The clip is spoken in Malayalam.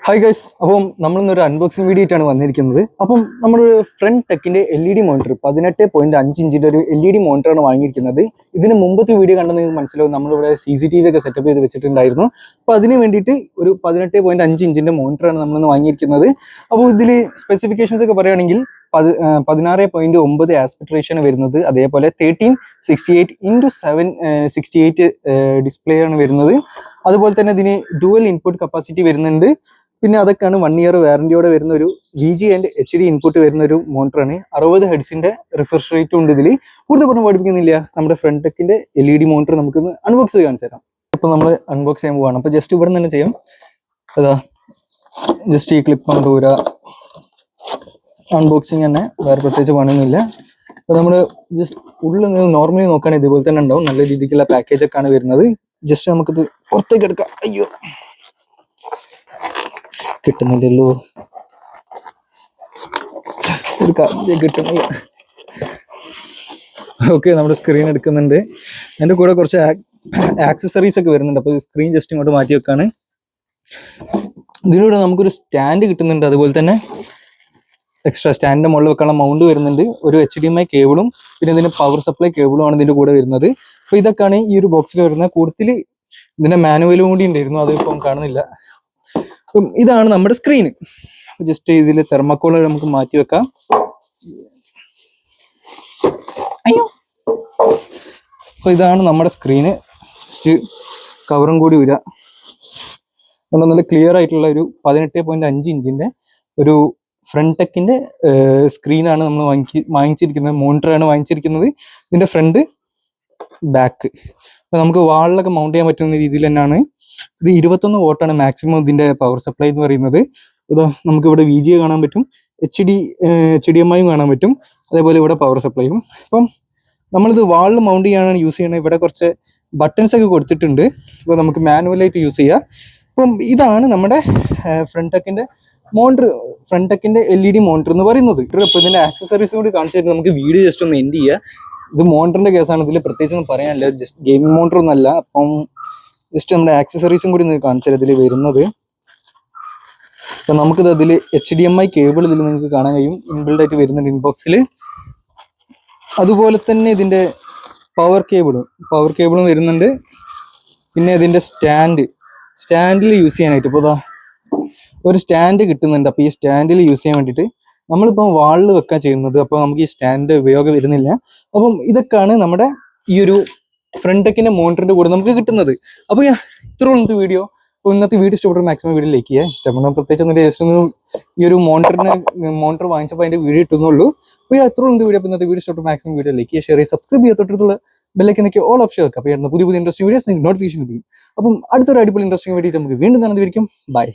ഹായ് ഗൈസ്, അപ്പം നമ്മളിന്നൊരു അൺബോക്സിംഗ് വീഡിയോ ആയിട്ടാണ് വന്നിരിക്കുന്നത്. അപ്പം നമ്മളൊരു ഫ്രണ്ട് ടെക്കിന്റെ LED മോണിറ്റർ 18.5 ഇഞ്ചിന്റെ ഒരു LED മോണിറ്ററാണ് വാങ്ങിയിരിക്കുന്നത്. ഇതിന് മുമ്പത്തെ വീഡിയോ കണ്ടാൽ നിങ്ങൾക്ക് മനസ്സിലാവും, നമ്മളിവിടെ CCTV ഒക്കെ സെറ്റപ്പ് ചെയ്ത് വെച്ചിട്ടുണ്ടായിരുന്നു. അപ്പോൾ അതിന് വേണ്ടിയിട്ട് ഒരു 18.5 ഇഞ്ചിന്റെ മോണിറ്ററാണ് നമ്മളിന്ന് വാങ്ങിയിരിക്കുന്നത്. അപ്പോൾ ഇതിൽ സ്പെസിഫിക്കേഷൻസ് ഒക്കെ പറയുകയാണെങ്കിൽ 16.9 ആസ്പെക്ട് റേഷ്യോ ആണ് വരുന്നത്. അതേപോലെ 1368x768 ഡിസ്പ്ലേ ആണ് വരുന്നത്. അതുപോലെ തന്നെ ഇതിന് ഡുവൽ ഇൻപുട്ട് കപ്പാസിറ്റി വരുന്നുണ്ട്. പിന്നെ അതൊക്കെയാണ് 1 ഇയർ വാറന്റിയോടെ വരുന്ന ഒരു VG ആൻഡ് HD ഇൻപുട്ട് വരുന്ന ഒരു മോണിറ്ററാണ്. 60 ഹെഡ്സിന്റെ റിഫ്രഷ് റേറ്റ് ഉണ്ട് ഇതിൽ. കൂടുതൽ പറഞ്ഞ് പഠിപ്പിക്കുന്നില്ല, നമ്മുടെ ഫ്രണ്ട് ടെക്കിന്റെ LED മോണിറ്റർ നമുക്കൊന്ന് അൺബോക്സ് ചെയ്ത് കാണിച്ചു തരാം. ഇപ്പൊ നമ്മൾ അൺബോക്സ് ചെയ്യാൻ പോവാണ്. അപ്പൊ ജസ്റ്റ് ഇവിടെ തന്നെ ചെയ്യാം. അതാ ജസ്റ്റ് ഈ ക്ലിപ്പ് കൊണ്ട് ഊരാ. അൺബോക്സിങ് തന്നെ, വേറെ പ്രത്യേകിച്ച് പണിയൊന്നുമില്ല. അപ്പൊ നമ്മള് ജസ്റ്റ് ഉള്ളിൽ നോർമലി നോക്കുകയാണെങ്കിൽ ഇതുപോലെ തന്നെ ഉണ്ടാവും. നല്ല രീതിക്കുള്ള പാക്കേജ് ഒക്കെ ആണ് വരുന്നത്. ജസ്റ്റ് നമുക്കിത് പുറത്തേക്ക് എടുക്കാം. അയ്യോ, കിട്ടുന്നില്ലല്ലോ, കിട്ടുന്നില്ല. ഓക്കെ, നമ്മുടെ സ്ക്രീൻ എടുക്കുന്നുണ്ട്. എൻ്റെ കൂടെ കുറച്ച് ആക്സസറീസ് ഒക്കെ വരുന്നുണ്ട്. അപ്പോൾ സ്ക്രീൻ ജസ്റ്റ് ഇങ്ങോട്ട് മാറ്റി വെക്കാണ്. ഇതിലൂടെ നമുക്കൊരു സ്റ്റാൻഡ് കിട്ടുന്നുണ്ട്. അതുപോലെ തന്നെ എക്സ്ട്രാ സ്റ്റാൻഡിന്റെ മുകളിൽ വെക്കാനുള്ള മൗണ്ട് വരുന്നുണ്ട്. ഒരു HDMI കേബിളും പിന്നെ ഇതിന് പവർ സപ്ലൈ കേബിളും ആണ് ഇതിന്റെ കൂടെ വരുന്നത്. അപ്പോൾ ഇതൊക്കെയാണ് ഈ ഒരു ബോക്സിൽ വരുന്നത്. കൂടുതൽ ഇതിന്റെ മാനുവലും കൂടി ഉണ്ടായിരുന്നു, അത് ഇപ്പം കാണുന്നില്ല. അപ്പം ഇതാണ് നമ്മുടെ സ്ക്രീന്. ജസ്റ്റ് ഇതിൽ തെർമക്കോൾ നമുക്ക് മാറ്റി വെക്കാം. അപ്പൊ ഇതാണ് നമ്മുടെ സ്ക്രീന്. ജസ്റ്റ് കവറും കൂടി വരിക. നല്ല ക്ലിയർ ആയിട്ടുള്ള ഒരു 18.5 ഇഞ്ചിന്റെ ഒരു ഫ്രണ്ട് ടെക്കിന്റെ സ്ക്രീനാണ് നമ്മൾ വാങ്ങിച്ചിരിക്കുന്നത്. മോണിറ്ററാണ് വാങ്ങിച്ചിരിക്കുന്നത്. ഇതിന്റെ ഫ്രണ്ട് ബാക്ക് അപ്പൊ നമുക്ക് വാളിലൊക്കെ മൗണ്ട് ചെയ്യാൻ പറ്റുന്ന രീതിയിൽ തന്നെയാണ്. ഇത് 21 വോട്ടാണ് മാക്സിമം ഇതിന്റെ പവർ സപ്ലൈ എന്ന് പറയുന്നത്. ഇതോ നമുക്ക് ഇവിടെ VGA കാണാൻ പറ്റും, HDMI കാണാൻ പറ്റും, അതേപോലെ ഇവിടെ പവർ സപ്ലൈയും. അപ്പം നമ്മളിത് വാളിൽ മൗണ്ട് ചെയ്യാനാണ് യൂസ് ചെയ്യണത്. ഇവിടെ കുറച്ച് ബട്ടൺസ് ഒക്കെ കൊടുത്തിട്ടുണ്ട്. അപ്പോൾ നമുക്ക് മാനുവലായിട്ട് യൂസ് ചെയ്യാം. അപ്പം ഇതാണ് നമ്മുടെ ഫ്രണ്ട് ടെക്കിന്റെ മോണിറ്റർ, ഫ്രണ്ട് ടെക്കിന്റെ LED മോണിറ്റർ എന്ന് പറയുന്നത്. അപ്പോൾ ഇതിന്റെ ആക്സസറീസ് കൂടി കാണിച്ചു തരുന്നത് നമുക്ക് വീഡിയോ ജസ്റ്റ് ഒന്ന് എൻഡ് ചെയ്യാം. ഇത് മോണിറ്ററിന്റെ കേസാണ്, ഇതിൽ പ്രത്യേകിച്ച് ഒന്നും പറയാനില്ല. ജസ്റ്റ് ഗെയിമിംഗ് മോണിറ്റർ ഒന്നല്ല. അപ്പം ജസ്റ്റ് നമ്മുടെ ആക്സസറീസും കൂടി കാണിച്ചു തരാം ഇതിൽ വരുന്നത്. അപ്പം നമുക്കിത് അതിൽ HDMI കേബിൾ ഇതിൽ നിങ്ങൾക്ക് കാണാൻ കഴിയും, ഇൻബിൽഡ് ആയിട്ട് വരുന്നുണ്ട് ഇൻബോക്സിൽ. അതുപോലെ തന്നെ ഇതിന്റെ പവർ കേബിളും വരുന്നുണ്ട്. പിന്നെ ഇതിന്റെ സ്റ്റാൻഡിൽ യൂസ് ചെയ്യാനായിട്ട് ഇപ്പോൾ ഒരു സ്റ്റാൻഡ് കിട്ടുന്നുണ്ട്. അപ്പോൾ ഈ സ്റ്റാൻഡിൽ യൂസ് ചെയ്യാൻ വേണ്ടിയിട്ട് നമ്മളിപ്പം വാളിൽ വെക്കാൻ ചെയ്യുന്നത്. അപ്പോൾ നമുക്ക് ഈ സ്റ്റാൻഡ് ഉപയോഗം വരുന്നില്ല. അപ്പം ഇതൊക്കെയാണ് നമ്മുടെ ഈ ഒരു ഫ്രണ്ട് ടെക്കിന്റെ മോണിറ്ററിന്റെ കൂടെ നമുക്ക് കിട്ടുന്നത്. അപ്പോൾ ഇത്രയും ഇന്നത്തെ വീഡിയോ. അപ്പോൾ ഇന്നത്തെ വീഡിയോ ഇഷ്ടപ്പെട്ട മാക്സിമം വീഡിയോ ലൈക്ക് ചെയ്യുക. ഇഷ്ടപ്പെടുന്ന പ്രത്യേകിച്ച് ഒന്നും ജസ്റ്റ് ഒന്ന് ഈ ഒരു മോണിറ്റർ വാങ്ങിച്ചപ്പോൾ അതിന്റെ വീഡിയോ ഇട്ടുന്നുള്ളൂ. അപ്പോൾ ഇത്രയും ഇന്നത്തെ വീഡിയോ. അപ്പോൾ ഇന്നത്തെ വീഡിയോ ഇഷ്ടപ്പെട്ട മാക്സിമം വീഡിയോ ലൈക്ക് ചെയ്യുക, ഷെയർ ചെയ്യുക, സബ്സ്ക്രൈബ് ചെയ്യുക, തൊട്ടടുത്തുള്ള ബെല്ലൈക്കനൊക്കെ ഓൾ ഓപ്ഷൻ വെക്കുക. അപ്പോൾ പുതിയ ഇൻട്രസ്റ്റിംഗ് വീഡിയോസ് നിങ്ങൾക്ക് നോട്ടിഫിക്കേഷൻ ലഭിക്കും. അപ്പം അടുത്തൊരു അടിപൊളി ഇൻട്രസ്റ്റിംഗ് വീഡിയോ നമുക്ക് വീണ്ടും കാണുന്നതായിരിക്കും. ബൈ.